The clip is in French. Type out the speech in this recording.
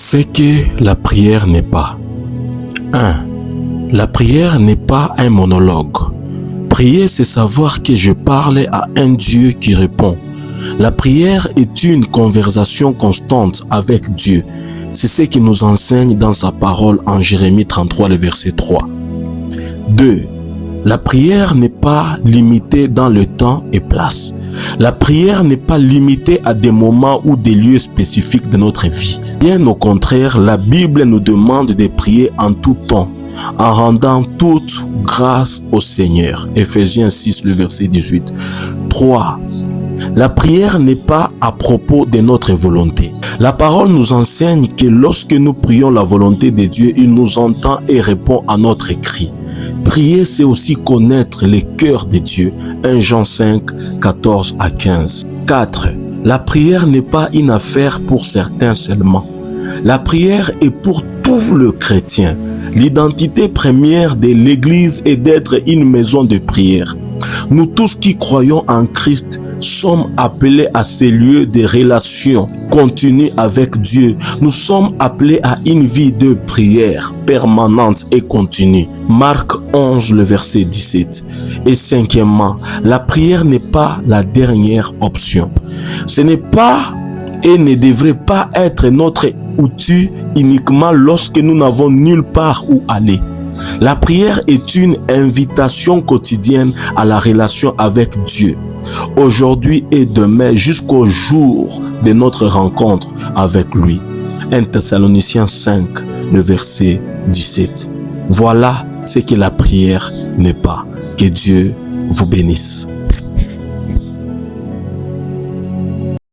Ce que la prière n'est pas. 1. La prière n'est pas un monologue. Prier, c'est savoir que je parle à un Dieu qui répond. La prière est une conversation constante avec Dieu. C'est ce qu'il nous enseigne dans sa parole en Jérémie 33, le verset 3. 2. La prière n'est pas limitée dans le temps et place. La prière n'est pas limitée à des moments ou des lieux spécifiques de notre vie. Bien au contraire, la Bible nous demande de prier en tout temps, en rendant toute grâce au Seigneur. Ephésiens 6, le verset 18. 3. La prière n'est pas à propos de notre volonté. La parole nous enseigne que lorsque nous prions la volonté de Dieu, il nous entend et répond à notre cri. Prier, c'est aussi connaître le cœur de Dieu. 1 Jean 5, 14 à 15. 4. La prière n'est pas une affaire pour certains seulement. La prière est pour tout le chrétien. L'identité première de l'Église est d'être une maison de prière. Nous tous qui croyons en Christ sommes appelés à ces lieux de relation continue avec Dieu. Nous sommes appelés à une vie de prière permanente et continue. Marc 11, le verset 17. Et cinquièmement, la prière n'est pas la dernière option. Ce n'est pas et ne devrait pas être notre outil uniquement lorsque nous n'avons nulle part où aller. La prière est une invitation quotidienne à la relation avec Dieu, aujourd'hui et demain jusqu'au jour de notre rencontre avec lui. 1 Thessaloniciens 5, le verset 17. Voilà ce que la prière n'est pas. Que Dieu vous bénisse.